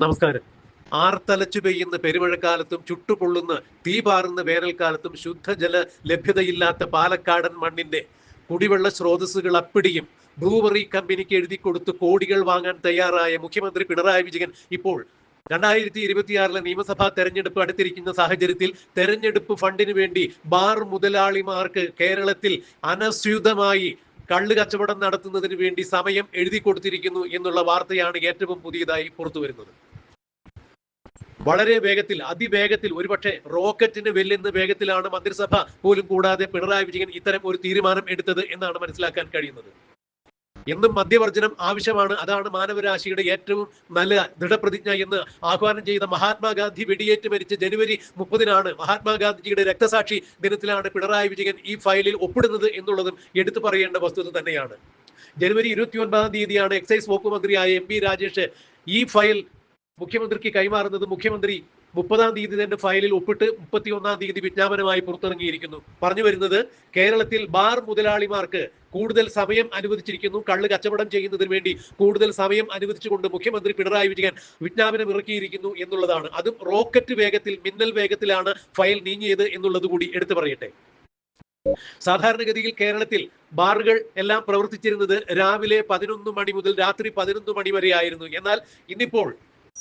നമസ്കാരം. ആർത്തലച്ചു പെയ്യുന്ന പെരുമഴക്കാലത്തും ചുട്ടുപൊള്ളുന്ന തീ പാറുന്ന വേനൽക്കാലത്തും ശുദ്ധജല ലഭ്യതയില്ലാത്ത പാലക്കാടൻ മണ്ണിന്റെ കുടിവെള്ള സ്രോതസ്സുകൾ അപ്പിടിയും ബ്രൂവറി കമ്പനിക്ക് എഴുതി കൊടുത്ത് കോടികൾ വാങ്ങാൻ തയ്യാറായ മുഖ്യമന്ത്രി പിണറായി വിജയൻ ഇപ്പോൾ 2026 നിയമസഭാ തെരഞ്ഞെടുപ്പ് അടുത്തിരിക്കുന്ന സാഹചര്യത്തിൽ തെരഞ്ഞെടുപ്പ് ഫണ്ടിന് വേണ്ടി ബാർ മുതലാളിമാർക്ക് കേരളത്തിൽ അനസ്യൂതമായി കള്ള് കച്ചവടം നടത്തുന്നതിന് വേണ്ടി സമയം എഴുതി കൊടുത്തിരിക്കുന്നു എന്നുള്ള വാർത്തയാണ് ഏറ്റവും പുതിയതായി പുറത്തു വരുന്നത്. വളരെ വേഗത്തിൽ, അതിവേഗത്തിൽ, ഒരുപക്ഷെ റോക്കറ്റിന് വെല്ലുന്ന വേഗത്തിലാണ് മന്ത്രിസഭ പോലും കൂടാതെ പിണറായി വിജയൻ ഇത്തരം ഒരു തീരുമാനം എടുത്തത് എന്നാണ് മനസ്സിലാക്കാൻ കഴിയുന്നത്. എന്നും മദ്യവർജനം ആവശ്യമാണ്, അതാണ് മാനവരാശിയുടെ ഏറ്റവും നല്ല ദൃഢപ്രതിജ്ഞ എന്ന് ആഹ്വാനം ചെയ്ത മഹാത്മാഗാന്ധി വെടിയേറ്റ് മരിച്ച ജനുവരി 30 മഹാത്മാഗാന്ധിജിയുടെ രക്തസാക്ഷി ദിനത്തിലാണ് പിണറായി വിജയൻ ഈ ഫയലിൽ ഒപ്പിടുന്നത് എന്നുള്ളതും എടുത്തു പറയേണ്ട വസ്തുത തന്നെയാണ്. ജനുവരി 29 എക്സൈസ് വകുപ്പ് മന്ത്രിയായ MP രാജേഷ് ഈ ഫയൽ മുഖ്യമന്ത്രിക്ക് കൈമാറുന്നത്. മുഖ്യമന്ത്രി 30 തന്നെ ഫയലിൽ ഒപ്പിട്ട് 31 വിജ്ഞാപനമായി പുറത്തിറങ്ങിയിരിക്കുന്നു. പറഞ്ഞു വരുന്നത്, കേരളത്തിൽ ബാർ മുതലാളിമാർക്ക് കൂടുതൽ സമയം അനുവദിച്ചിരിക്കുന്നു. കള്ള് കച്ചവടം ചെയ്യുന്നതിന് വേണ്ടി കൂടുതൽ സമയം അനുവദിച്ചുകൊണ്ട് മുഖ്യമന്ത്രി പിണറായി വിജയൻ വിജ്ഞാപനം ഇറക്കിയിരിക്കുന്നു എന്നുള്ളതാണ്. അതും റോക്കറ്റ് വേഗത്തിൽ, മിന്നൽ വേഗത്തിലാണ് ഫയൽ നീങ്ങിയത് എന്നുള്ളത് കൂടി എടുത്തു പറയട്ടെ. സാധാരണഗതിയിൽ കേരളത്തിൽ ബാറുകൾ എല്ലാം പ്രവർത്തിച്ചിരുന്നത് രാവിലെ 11 മണി മുതൽ രാത്രി 11 മണി വരെ ആയിരുന്നു. എന്നാൽ ഇന്നിപ്പോൾ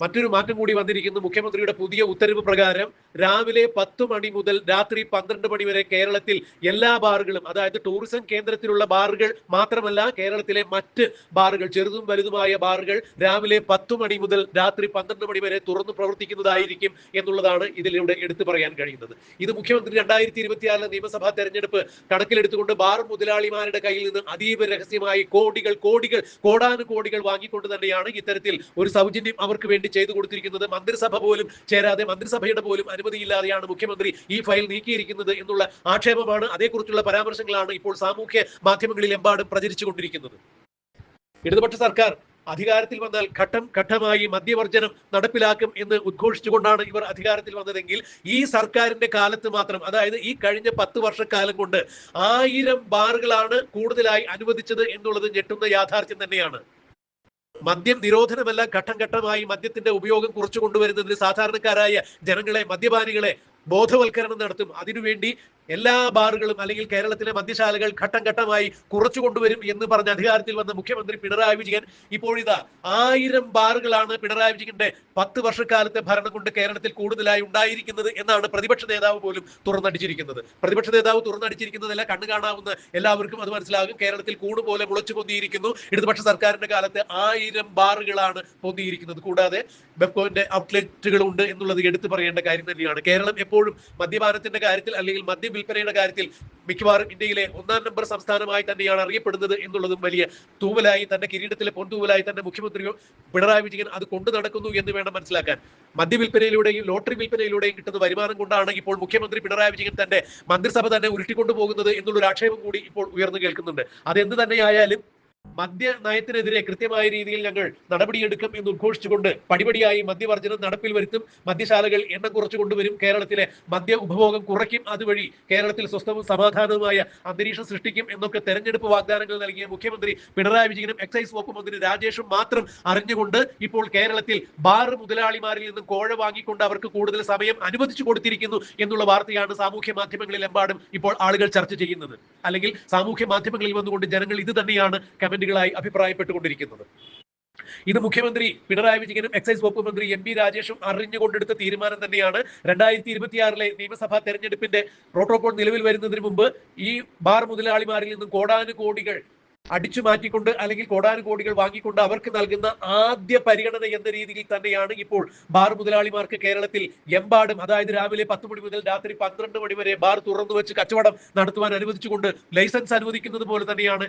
മറ്റൊരു മാറ്റം കൂടി വന്നിരിക്കുന്നു. മുഖ്യമന്ത്രിയുടെ പുതിയ ഉത്തരവ് പ്രകാരം രാവിലെ 10 മണി മുതൽ രാത്രി 12 മണി വരെ കേരളത്തിൽ എല്ലാ ബാറുകളും, അതായത് ടൂറിസം കേന്ദ്രത്തിലുള്ള ബാറുകൾ മാത്രമല്ല, കേരളത്തിലെ മറ്റ് ബാറുകൾ, ചെറുതും വലുതുമായ ബാറുകൾ രാവിലെ 10 മണി മുതൽ രാത്രി 12 മണി വരെ തുറന്നു പ്രവർത്തിക്കുന്നതായിരിക്കും എന്നുള്ളതാണ് ഇതിലൂടെ എടുത്തു പറയാൻ കഴിയുന്നത്. ഇത് മുഖ്യമന്ത്രി 2026 നിയമസഭാ തെരഞ്ഞെടുപ്പ് കണക്കിലെടുത്തുകൊണ്ട് ബാർ മുതലാളിമാരുടെ കയ്യിൽ നിന്ന് അതീവ രഹസ്യമായി കോടാനുകോടികൾ വാങ്ങിക്കൊണ്ട് തന്നെയാണ് ഇത്തരത്തിൽ ഒരു സൗജന്യം അവർക്ക് വേണ്ടി ചെയ്തു കൊടുത്തിരിക്കുന്നത്. മന്ത്രിസഭ പോലും ചേരാതെ, മന്ത്രിസഭയുടെ പോലും അനുമതിയില്ലാതെയാണ് മുഖ്യമന്ത്രി ഈ ഫയൽ നീക്കിയിരിക്കുന്നത് എന്നുള്ള ആക്ഷേപമാണ്, അതേക്കുറിച്ചുള്ള പരാമർശങ്ങളാണ് ഇപ്പോൾ സാമൂഹ്യ മാധ്യമങ്ങളിൽ എമ്പാടും പ്രചരിച്ചുകൊണ്ടിരിക്കുന്നത്. ഇടതുപക്ഷ സർക്കാർ അധികാരത്തിൽ വന്നാൽ ഘട്ടം ഘട്ടമായി മദ്യവർജനം നടപ്പിലാക്കും എന്ന് ഉദ്ഘോഷിച്ചുകൊണ്ടാണ് ഇവർ അധികാരത്തിൽ വന്നതെങ്കിൽ ഈ സർക്കാരിന്റെ കാലത്ത് മാത്രം, അതായത് ഈ കഴിഞ്ഞ 10 വർഷക്കാലം കൊണ്ട് 1000 ബാറുകളാണ് കൂടുതലായി അനുവദിച്ചത് എന്നുള്ളത് ഞെട്ടുന്ന യാഥാർത്ഥ്യം തന്നെയാണ്. മദ്യം നിരോധനമല്ല, ഘട്ടം ഘട്ടമായി മദ്യത്തിന്റെ ഉപയോഗം കുറച്ചു കൊണ്ടുവരുന്നതിന് സാധാരണക്കാരായ ജനങ്ങളെ, മദ്യപാനികളെ ബോധവൽക്കരണം നടത്തും. അതിനുവേണ്ടി എല്ലാ ബാറുകളും അല്ലെങ്കിൽ കേരളത്തിലെ മദ്യശാലകൾ ഘട്ടം ഘട്ടമായി കുറച്ചു കൊണ്ടുവരും എന്ന് പറഞ്ഞ അധികാരത്തിൽ വന്ന മുഖ്യമന്ത്രി പിണറായി വിജയൻ ഇപ്പോഴിതാ 1000 ബാറുകളാണ് പിണറായി വിജയന്റെ 10 വർഷക്കാലത്തെ ഭരണം കൊണ്ട് കേരളത്തിൽ കൂടുതലായി ഉണ്ടായിരിക്കുന്നത് എന്നാണ് പ്രതിപക്ഷ നേതാവ് പോലും തുറന്നടിച്ചിരിക്കുന്നത്. പ്രതിപക്ഷ നേതാവ് തുറന്നടിച്ചിരിക്കുന്നതല്ല, കണ്ണു കാണാവുന്ന എല്ലാവർക്കും അത് മനസ്സിലാകും. കേരളത്തിൽ കൂട് പോലെ മുളച്ചു പൊന്തിയിരിക്കുന്നു. ഇടതുപക്ഷ സർക്കാരിന്റെ കാലത്ത് 1000 ബാറുകളാണ് പൊന്തിയിരിക്കുന്നത്. കൂടാതെ ബെപ്കോന്റെ ഔട്ട്ലെറ്റുകൾ ഉണ്ട് എന്നുള്ളത് എടുത്തു പറയേണ്ട കാര്യം തന്നെയാണ്. കേരളം എപ്പോഴും മദ്യപാനത്തിന്റെ കാര്യത്തിൽ അല്ലെങ്കിൽ മദ്യ വിൽപ്പനയുടെ കാര്യത്തിൽ മിക്കവാറും ഇന്ത്യയിലെ 1-ാം നമ്പർ സംസ്ഥാനമായി തന്നെയാണ് അറിയപ്പെടുന്നത് എന്നുള്ളതും വലിയ തൂവലായി, തന്റെ കിരീടത്തിലെ പൊൻതൂവലായി തന്നെ മുഖ്യമന്ത്രിയോ പിണറായി വിജയൻ അത് കൊണ്ടു നടക്കുന്നു എന്ന് വേണം മനസ്സിലാക്കാൻ. മദ്യവിൽപ്പനയിലൂടെയും ലോട്ടറി വിൽപ്പനയിലൂടെയും കിട്ടുന്ന വരുമാനം കൊണ്ടാണ് ഇപ്പോൾ മുഖ്യമന്ത്രി പിണറായി വിജയൻ തന്റെ മന്ത്രിസഭ തന്നെ ഉരുട്ടിക്കൊണ്ടു പോകുന്നത് എന്നുള്ളൊരു ആക്ഷേപം കൂടി ഇപ്പോൾ ഉയർന്നു കേൾക്കുന്നുണ്ട്. അതെന്ത് തന്നെയായാലും മദ്യ നയത്തിനെതിരെ കൃത്യമായ രീതിയിൽ ഞങ്ങൾ നടപടിയെടുക്കും എന്ന് ഉദ്ഘോഷിച്ചുകൊണ്ട് പടിപടിയായി മദ്യവർജനം നടപ്പിൽ വരുത്തും, മദ്യശാലകൾ എണ്ണം കുറച്ചു കൊണ്ടുവരും, കേരളത്തിലെ മദ്യ ഉപഭോഗം കുറയ്ക്കും, അതുവഴി കേരളത്തിൽ സ്വസ്ഥവും സമാധാനവുമായ അന്തരീക്ഷം സൃഷ്ടിക്കും എന്നൊക്കെ തെരഞ്ഞെടുപ്പ് വാഗ്ദാനങ്ങൾ നൽകിയ മുഖ്യമന്ത്രി പിണറായി വിജയനും എക്സൈസ് വകുപ്പ് മന്ത്രി രാജേഷും മാത്രം അറിഞ്ഞുകൊണ്ട് ഇപ്പോൾ കേരളത്തിൽ ബാർ മുതലാളിമാരിൽ നിന്നും കോഴ വാങ്ങിക്കൊണ്ട് അവർക്ക് കൂടുതൽ സമയം അനുവദിച്ചു കൊടുത്തിരിക്കുന്നു എന്നുള്ള വാർത്തയാണ് സാമൂഹ്യ മാധ്യമങ്ങളിൽ എമ്പാടും ഇപ്പോൾ ആളുകൾ ചർച്ച ചെയ്യുന്നത്. അല്ലെങ്കിൽ സാമൂഹ്യ മാധ്യമങ്ങളിൽ വന്നുകൊണ്ട് ജനങ്ങൾ ഇത് തന്നെയാണ് കമന്റുകളായി അഭിപ്രായപ്പെട്ടുകൊണ്ടിരിക്കുന്നത്. ഇത് മുഖ്യമന്ത്രി പിണറായി വിജയനും എക്സൈസ് വകുപ്പ് മന്ത്രി MP രാജേഷും അറിഞ്ഞുകൊണ്ടെടുത്ത തീരുമാനം തന്നെയാണ്. 2026 നിയമസഭാ തെരഞ്ഞെടുപ്പിന്റെ പ്രോട്ടോകോൾ നിലവിൽ വരുന്നതിന് മുമ്പ് ഈ ബാർ മുതലാളിമാരിൽ നിന്നും കോടാനുകോടികൾ അടിച്ചു മാറ്റിക്കൊണ്ട് അല്ലെങ്കിൽ കോടാനുകോടികൾ വാങ്ങിക്കൊണ്ട് അവർക്ക് നൽകുന്ന ആദ്യ പരിഗണന എന്ന രീതിയിൽ തന്നെയാണ് ഇപ്പോൾ ബാർ മുതലാളിമാർക്ക് കേരളത്തിൽ എമ്പാടും, അതായത് രാവിലെ 10 മണി മുതൽ രാത്രി 12 മണി വരെ ബാർ തുറന്നു വെച്ച് കച്ചവടം നടത്തുവാൻ അനുവദിച്ചുകൊണ്ട് ലൈസൻസ് അനുവദിക്കുന്നത് പോലെ തന്നെയാണ്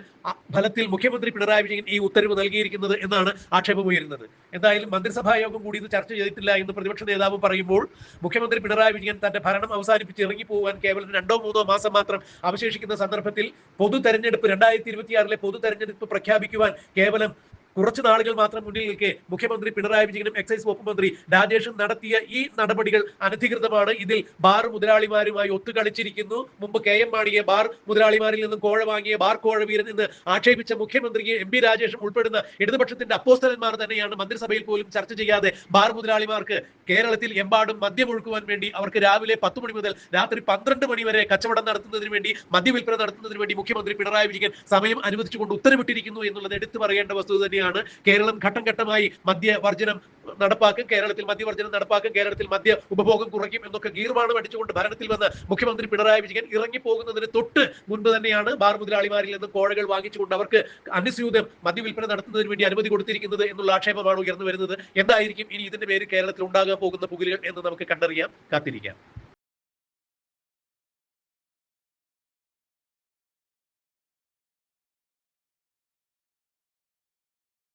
ഫലത്തിൽ മുഖ്യമന്ത്രി പിണറായി വിജയൻ ഈ ഉത്തരവ് നൽകിയിരിക്കുന്നത് എന്നാണ് ആക്ഷേപമുയരുന്നത്. എന്തായാലും മന്ത്രിസഭാ യോഗം കൂടി ഇത് ചർച്ച ചെയ്തിട്ടില്ല എന്ന് പ്രതിപക്ഷ നേതാവ് പറയുമ്പോൾ മുഖ്യമന്ത്രി പിണറായി വിജയൻ തന്റെ ഭരണം അവസാനിപ്പിച്ച് ഇറങ്ങിപ്പോവാൻ കേവലം 2-3 മാസം മാത്രം അവശേഷിക്കുന്ന സന്ദർഭത്തിൽ പൊതു തെരഞ്ഞെടുപ്പ് 2026 പൊതു തെരഞ്ഞെടുപ്പ് പ്രഖ്യാപിക്കുവാൻ കേവലം കുറച്ചു നാളുകൾ മാത്രം മുന്നിൽ നിൽക്കെ മുഖ്യമന്ത്രി പിണറായി വിജയനും എക്സൈസ് വകുപ്പ് മന്ത്രി രാജേഷും നടത്തിയ ഈ നടപടികൾ അനധികൃതമാണ്. ഇതിൽ ബാർ മുതലാളിമാരുമായി ഒത്തുകളിച്ചിരിക്കുന്നു. മുമ്പ് KM മാണിയെ ബാർ മുതലാളിമാരിൽ നിന്നും കോഴ വാങ്ങിയ ബാർ കോഴ വീരൻ എന്ന് ആക്ഷേപിച്ച മുഖ്യമന്ത്രിയെ MP രാജേഷും ഉൾപ്പെടുന്ന ഇടതുപക്ഷത്തിന്റെ അപ്പോസ്തലന്മാർ തന്നെയാണ് മന്ത്രിസഭയിൽ പോലും ചർച്ച ചെയ്യാതെ ബാർ മുതലാളിമാർക്ക് കേരളത്തിൽ എമ്പാടും മദ്യം ഒഴുക്കുവാൻ വേണ്ടി അവർക്ക് രാവിലെ 10 മണി മുതൽ രാത്രി 12 മണി വരെ കച്ചവടം നടത്തുന്നതിന് വേണ്ടി, മദ്യവിൽപ്പന നടത്തുന്നതിന് വേണ്ടി മുഖ്യമന്ത്രി പിണറായി വിജയൻ സമയം അനുവദിച്ചുകൊണ്ട് ഉത്തരവിട്ടിരിക്കുന്നു എന്നുള്ളത് എടുത്തു പറയേണ്ട വസ്തുത തന്നെയാണ്. കേരളം ഘട്ടം ഘട്ടമായി മദ്യവർജനം നടപ്പാക്കും, കേരളത്തിൽ മദ്യവർജനം നടപ്പാക്കും, കേരളത്തിൽ മദ്യ ഉപഭോഗം കുറയ്ക്കും എന്നൊക്കെ ഗീർവാണം അടിച്ചുകൊണ്ട് ഭരണത്തിൽ വന്ന് മുഖ്യമന്ത്രി പിണറായി വിജയൻ ഇറങ്ങിപ്പോകുന്നതിന് തൊട്ട് മുൻപ് തന്നെയാണ് ബാർ മുതലാളിമാരിൽ നിന്ന് കോഴകൾ വാങ്ങിച്ചുകൊണ്ട് അവർക്ക് അനുസ്യൂതം മദ്യവിൽപ്പന നടത്തുന്നതിന് വേണ്ടി അനുമതി കൊടുത്തിരിക്കുന്നത് എന്നുള്ള ആക്ഷേപമാണ് ഉയർന്നു വരുന്നത്. എന്തായിരിക്കും ഇനി ഇതിന്റെ പേര് കേരളത്തിൽ ഉണ്ടാകാൻ പോകുന്ന പുകിലുകൾ എന്ന് നമുക്ക് കണ്ടറിയാം, കാത്തിരിക്കാം.